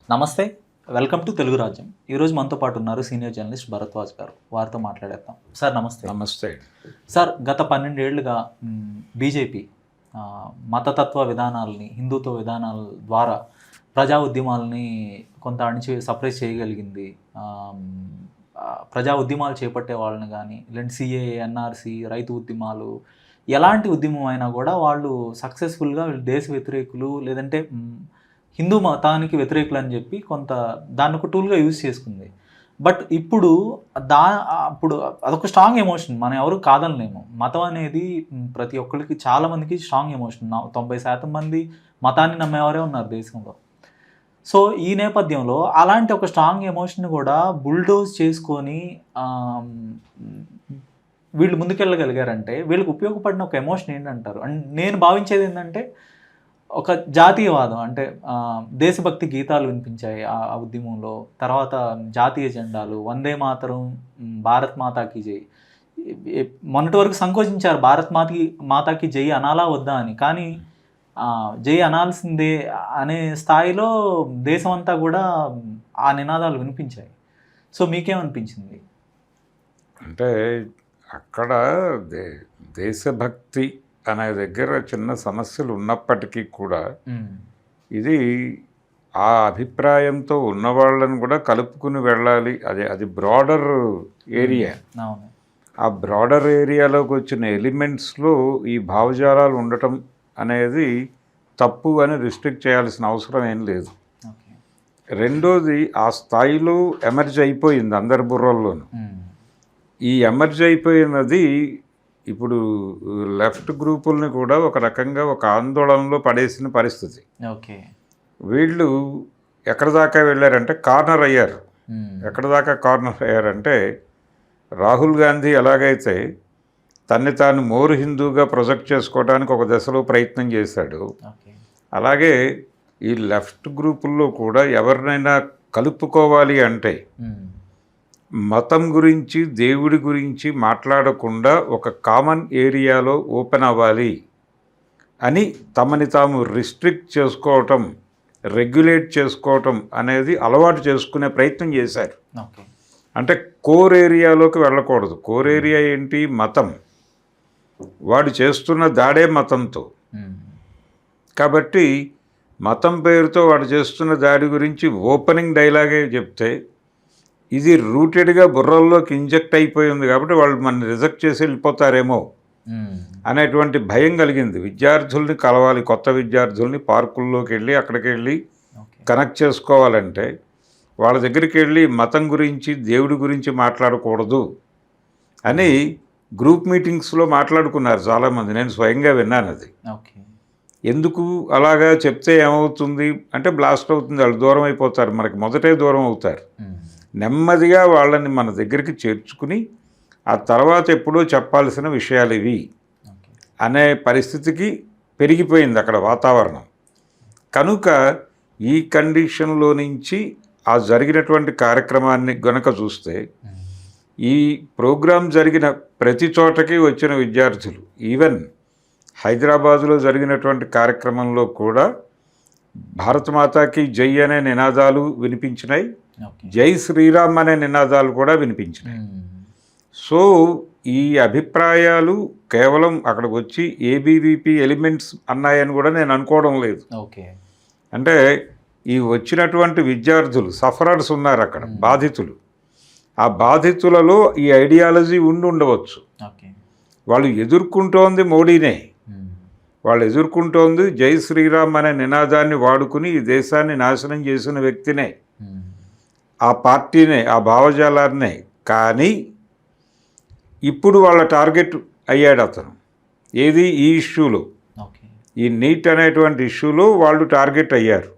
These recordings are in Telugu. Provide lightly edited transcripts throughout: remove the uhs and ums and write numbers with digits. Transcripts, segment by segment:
నమస్తే. వెల్కమ్ టు తెలుగు రాజ్యం. ఈరోజు మనతో పాటు ఉన్నారు సీనియర్ జర్నలిస్ట్ భరద్వాజ్ గారు. వారితో మాట్లాడేద్దాం. సార్ నమస్తే. నమస్తే. సార్ గత 12 ఏళ్లుగా బీజేపీ మతతత్వ విధానాలని, హిందుత్వ విధానాల ద్వారా ప్రజా ఉద్యమాలని కొంత సప్రెస్ చేయగలిగింది. ప్రజా ఉద్యమాలు చేపట్టే వాళ్ళని కానీ, ఇలాంటి సిఏఏ, ఎన్ఆర్సీ, రైతు ఉద్యమాలు, ఎలాంటి ఉద్యమం అయినా కూడా వాళ్ళు సక్సెస్ఫుల్గా దేశ వ్యతిరేకులు లేదంటే హిందూ మతానికి వ్యతిరేకులు అని చెప్పి కొంత దాన్ని ఒక టూల్గా యూజ్ చేసుకుంది. బట్ ఇప్పుడు అప్పుడు అదొక స్ట్రాంగ్ ఎమోషన్, మనం ఎవరు కాదనలేము. మతం అనేది ప్రతి ఒక్కరికి, చాలామందికి స్ట్రాంగ్ ఎమోషన్. 90% మంది మతాన్ని నమ్మేవారే ఉన్నారు దేశంలో. సో ఈ నేపథ్యంలో అలాంటి ఒక స్ట్రాంగ్ ఎమోషన్ కూడా బుల్డోజ్ చేసుకొని వీళ్ళు ముందుకెళ్ళగలిగారంటే వీళ్ళకి ఉపయోగపడిన ఒక ఎమోషన్ ఏంటంటారు? అండ్ నేను భావించేది ఏంటంటే ఒక జాతీయవాదం, అంటే దేశభక్తి గీతాలు వినిపించాయి ఆ ఉద్యమంలో. తర్వాత జాతీయ జెండాలు, వందే మాతరం, భారత్ మాతాకి జై. మొన్నటి వరకు సంకోచించారు భారత్ మాతాకి జై అనాలా వద్దా అని, కానీ జై అనాల్సిందే అనే స్థాయిలో దేశం అంతా కూడా ఆ నినాదాలు వినిపించాయి. సో మీకేమనిపించింది? అంటే అక్కడ దేశభక్తి అనే దగ్గర చిన్న సమస్యలు ఉన్నప్పటికీ కూడా ఇది ఆ అభిప్రాయంతో ఉన్నవాళ్ళని కూడా కలుపుకుని వెళ్ళాలి. అది బ్రాడర్ ఏరియా. ఆ బ్రాడర్ ఏరియాలోకి వచ్చిన ఎలిమెంట్స్లో ఈ భావజాలాలు ఉండటం అనేది తప్పు అని రిస్ట్రిక్ట్ చేయాల్సిన అవసరం ఏం లేదు. రెండోది, ఆ స్థాయిలో ఎమర్జ్ అయిపోయింది అందరి బుర్రల్లోనూ. ఈ ఎమర్జ్ అయిపోయినది ఇప్పుడు లెఫ్ట్ గ్రూపుల్ని కూడా ఒక రకంగా ఒక ఆందోళనలో పడేసిన పరిస్థితి. వీళ్ళు ఎక్కడ దాకా వెళ్ళారంటే కార్నర్ అయ్యారు. ఎక్కడ దాకా కార్నర్ అయ్యారంటే, రాహుల్ గాంధీ ఎలాగైతే తన్ని తాను మోరు హిందూగా ప్రొజెక్ట్ చేసుకోవడానికి ఒక దశలో ప్రయత్నం చేశాడు, అలాగే ఈ లెఫ్ట్ గ్రూపుల్లో కూడా ఎవరినైనా కలుపుకోవాలి అంటే మతం గురించి, దేవుడి గురించి మాట్లాడకుండా ఒక కామన్ ఏరియాలో ఓపెన్ అవ్వాలి అని తమని తాము రిస్ట్రిక్ట్ చేసుకోవటం, రెగ్యులేట్ చేసుకోవటం అనేది అలవాటు చేసుకునే ప్రయత్నం చేశారు. అంటే కోర్ ఏరియాలోకి వెళ్ళకూడదు. కోర్ ఏరియా ఏంటి? మతం. వాడు చేస్తున్న దాడే మతంతో. కాబట్టి మతం పేరుతో వాడు చేస్తున్న దాడి గురించి ఓపెనింగ్ డైలాగే చెప్తే ఇది రూటెడ్గా బుర్రల్లోకి ఇంజెక్ట్ అయిపోయింది కాబట్టి వాళ్ళు మన రిజెక్ట్ చేసి వెళ్ళిపోతారేమో అనేటువంటి భయం కలిగింది. విద్యార్థుల్ని కలవాలి, కొత్త విద్యార్థుల్ని పార్కుల్లోకి వెళ్ళి అక్కడికి వెళ్ళి కనెక్ట్ చేసుకోవాలంటే వాళ్ళ దగ్గరికి వెళ్ళి మతం గురించి, దేవుడి గురించి మాట్లాడకూడదు అని గ్రూప్ మీటింగ్స్లో మాట్లాడుకున్నారు చాలామంది. నేను స్వయంగా విన్నాను అది. ఎందుకు అలాగా చెప్తే ఏమవుతుంది అంటే బ్లాస్ట్ అవుతుంది, వాళ్ళు దూరం అయిపోతారు, మనకి మొదటే దూరం అవుతారు. నెమ్మదిగా వాళ్ళని మన దగ్గరికి చేర్చుకుని ఆ తర్వాత ఎప్పుడో చెప్పాల్సిన విషయాలు ఇవి అనే పరిస్థితికి పెరిగిపోయింది అక్కడ వాతావరణం. కనుక ఈ కండిషన్లో నుంచి ఆ జరిగినటువంటి కార్యక్రమాన్ని గనక చూస్తే, ఈ ప్రోగ్రాం జరిగిన ప్రతి చోటకి వచ్చిన విద్యార్థులు, ఈవెన్ హైదరాబాదులో జరిగినటువంటి కార్యక్రమంలో కూడా భారత మాతాకి జై అనే నినాదాలు వినిపించినాయి, జై శ్రీరామ్ అనే నినాదాలు కూడా వినిపించినాయి. సో ఈ అభిప్రాయాలు కేవలం అక్కడికి వచ్చి ఏబీవీపీ ఎలిమెంట్స్ అన్నాయని కూడా నేను అనుకోవడం లేదు. అంటే ఈ వచ్చినటువంటి విద్యార్థులు సఫరర్స్ ఉన్నారు అక్కడ, బాధితులు. ఆ బాధితులలో ఈ ఐడియాలజీ ఉండవచ్చు. వాళ్ళు ఎదుర్కొంటోంది మోడీనే, వాళ్ళు ఎదుర్కొంటోంది జై శ్రీరామ్ అనే నినాదాన్ని వాడుకుని ఈ దేశాన్ని నాశనం చేసిన వ్యక్తినే, ఆ పార్టీనే, ఆ భావజాలాన్నే. కానీ ఇప్పుడు వాళ్ళ టార్గెట్ అయ్యాడు అతను. ఏది? ఈ ఇష్యూలో, ఈ నీట్ అనేటువంటి ఇష్యూలో వాళ్ళు టార్గెట్ అయ్యారు.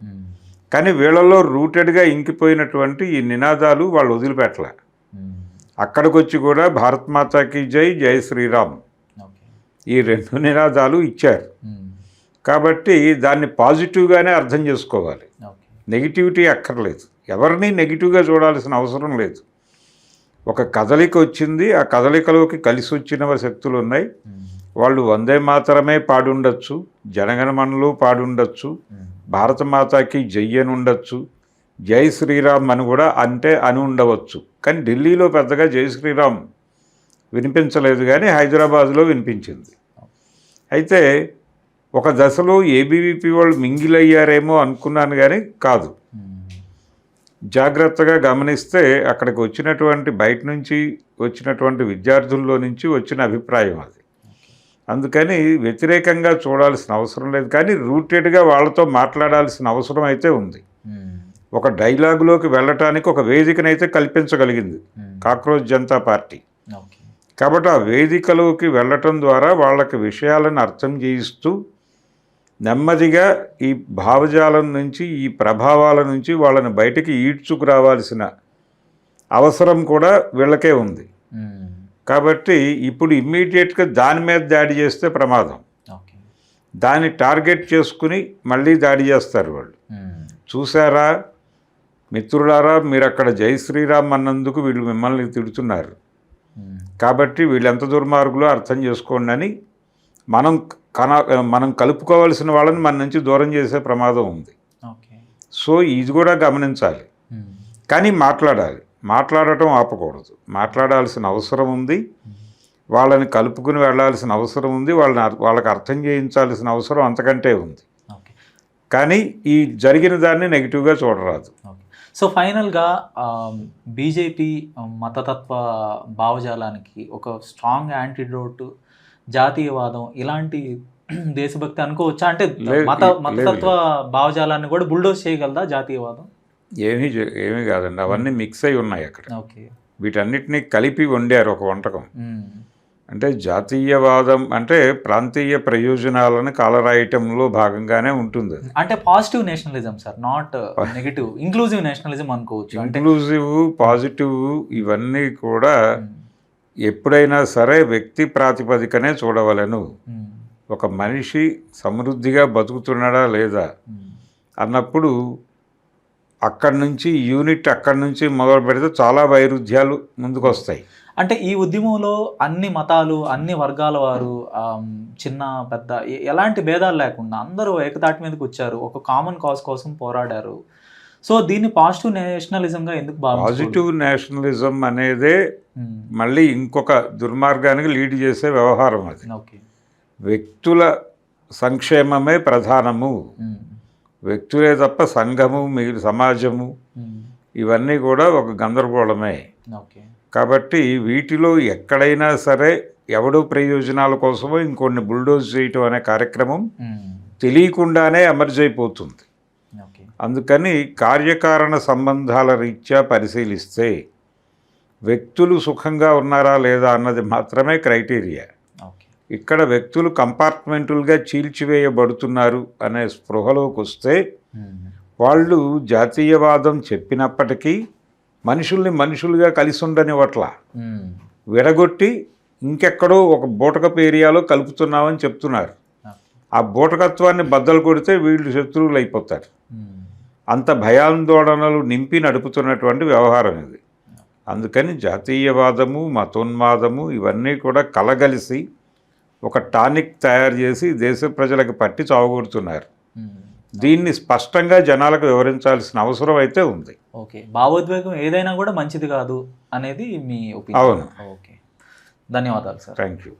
కానీ వీళ్ళలో రూటెడ్గా ఇంకిపోయినటువంటి ఈ నినాదాలు వాళ్ళు వదిలిపెట్టలే. అక్కడికి వచ్చి కూడా భారత్ మాతాకి జై, జై శ్రీరామ్ ఈ రెండు నినాదాలు ఇచ్చారు. కాబట్టి దాన్ని పాజిటివ్గానే అర్థం చేసుకోవాలి, నెగిటివిటీ అక్కర్లేదు. ఎవరిని నెగిటివ్గా చూడాల్సిన అవసరం లేదు. ఒక కదలిక వచ్చింది, ఆ కదలికలోకి కలిసి వచ్చిన శక్తులు ఉన్నాయి. వాళ్ళు వందే మాతరమే పాడుండొచ్చు, జనగణమనలో పాడుండొచ్చు, భారత మాతాకి జై అని ఉండొచ్చు, జై శ్రీరామ్ అని కూడా అని ఉండవచ్చు. కానీ ఢిల్లీలో పెద్దగా జై శ్రీరామ్ వినిపించలేదు, కానీ హైదరాబాద్లో వినిపించింది. అయితే ఒక దశలో ఏబీవీపీ వాళ్ళు మింగిలయ్యారేమో అనుకున్నాను, కానీ కాదు. జాగ్రత్తగా గమనిస్తే అక్కడికి వచ్చినటువంటి బయట నుంచి వచ్చినటువంటి విద్యార్థుల్లో నుంచి వచ్చిన అభిప్రాయం అది. అందుకని వ్యతిరేకంగా చూడాల్సిన అవసరం లేదు, కానీ రూటెడ్గా వాళ్ళతో మాట్లాడాల్సిన అవసరం అయితే ఉంది. ఒక డైలాగులోకి వెళ్ళటానికి ఒక వేదికనైతే కల్పించగలిగింది కాక్రోచ్ జనతా పార్టీ. కాబట్టి ఆ వేదికలోకి వెళ్ళటం ద్వారా వాళ్ళకి విషయాలను అర్థం చేయిస్తూ నెమ్మదిగా ఈ భావజాలం నుంచి, ఈ ప్రభావాల నుంచి వాళ్ళని బయటికి ఈడ్చుకురావాల్సిన అవసరం కూడా వీళ్ళకే ఉంది. కాబట్టి ఇప్పుడు ఇమ్మీడియట్గా దాని మీద దాడి చేస్తే ప్రమాదం. దాన్ని టార్గెట్ చేసుకుని మళ్ళీ దాడి చేస్తారు వాళ్ళు. చూసారా మిత్రులారా, మీరు అక్కడ జై శ్రీరామ్ అన్నందుకు వీళ్ళు మిమ్మల్ని తిడుతున్నారు, కాబట్టి వీళ్ళు ఎంత దుర్మార్గులో అర్థం చేసుకోండి అని మనం కలుపుకోవాల్సిన వాళ్ళని మన నుంచి దూరం చేసే ప్రమాదం ఉంది. సో ఇది కూడా గమనించాలి. కానీ మాట్లాడటం ఆపకూడదు. మాట్లాడాల్సిన అవసరం ఉంది, వాళ్ళని కలుపుకుని వెళ్ళాల్సిన అవసరం ఉంది, వాళ్ళకి అర్థం చేయించాల్సిన అవసరం అంతకంటే ఉంది. కానీ ఈ జరిగిన దాన్ని నెగిటివ్గా చూడరాదు. సో ఫైనల్గా బీజేపీ మతతత్వ భావజాలానికి ఒక స్ట్రాంగ్ యాంటీడోట్ జాతీయవాదం, ఇలాంటి దేశభక్తి అనుకోవచ్చా? అంటే మతతత్వ భావజాలాన్ని కూడా బుల్డోజ్ చేయగలదా జాతీయవాదం? ఏమీ కాదండి, అవన్నీ మిక్స్ అయి ఉన్నాయి అక్కడ. వీటన్నిటినీ కలిపి వండారు ఒక వంటకం. అంటే జాతీయవాదం అంటే ప్రాంతీయ ప్రయోజనాలను కాలరాయటంలో భాగంగానే ఉంటుంది. అంటే positive nationalism sir, not negative, inclusive nationalism అనుకోవచ్చు. ఇంక్లూజివ్, పాజిటివ్ ఇవన్నీ కూడా ఎప్పుడైనా సరే వ్యక్తి ప్రాతిపదికనే చూడవలెను. ఒక మనిషి సమృద్ధిగా బతుకుతున్నాడా లేదా అన్నప్పుడు అక్కడి నుంచి అక్కడి నుంచి మొదలు పెడితే చాలా వైరుధ్యాలు ముందుకు వస్తాయి. అంటే ఈ ఉద్యమంలో అన్ని మతాలు, అన్ని వర్గాల వారు, చిన్న పెద్ద ఎలాంటి భేదాలు లేకుండా అందరూ ఏకతాటి మీదకి వచ్చారు, ఒక కామన్ కాజ్ కోసం పోరాడారు. సో దీన్ని పాజిటివ్ నేషనలిజంగా ఎందుకు పాజిటివ్ నేషనలిజం అనేదే మళ్ళీ ఇంకొక దుర్మార్గానికి లీడ్ చేసే వ్యవహారం అది. వ్యక్తుల సంక్షేమమే ప్రధానము, వ్యక్తులే తప్ప సంఘము, మిగిలిన సమాజము ఇవన్నీ కూడా ఒక గందరగోళమే. కాబట్టి వీటిలో ఎక్కడైనా సరే ఎవడో ప్రయోజనాల కోసమో ఇంకొన్ని బుల్డోజ్ చేయటం అనే కార్యక్రమం తెలియకుండానే ఎమర్జ్ అయిపోతుంది. అందుకని కార్యకారణ సంబంధాల రీత్యా పరిశీలిస్తే వ్యక్తులు సుఖంగా ఉన్నారా లేదా అన్నది మాత్రమే క్రైటీరియా. ఇక్కడ వ్యక్తులు కంపార్ట్మెంటులుగా చీల్చివేయబడుతున్నారు అనే స్పృహలోకి వస్తే వాళ్ళు జాతీయవాదం చెప్పినప్పటికీ మనుషులుగా కలిసి ఉండనివట్ల విడగొట్టి ఇంకెక్కడో ఒక బూటకపు ఏరియాలో కలుపుతున్నామని చెప్తున్నారు. ఆ బూటకత్వాన్ని బద్దలు కొడితే వీళ్ళు శత్రువులు అయిపోతారు. అంత భయాందోళనలు నింపి నడుపుతున్నటువంటి వ్యవహారం ఇది. అందుకని జాతీయవాదము, మతోన్మాదము ఇవన్నీ కూడా కలగలిసి ఒక టానిక్ తయారు చేసి దేశ ప్రజలకు పట్టి చావగొడుతున్నారు. దీన్ని స్పష్టంగా జనాలకు వివరించాల్సిన అవసరం అయితే ఉంది. ఓకే, భావోద్వేగం ఏదైనా కూడా మంచిది కాదు అనేది మీ ఒపీనియన్. అవును. ఓకే, ధన్యవాదాలు సార్. Thank you.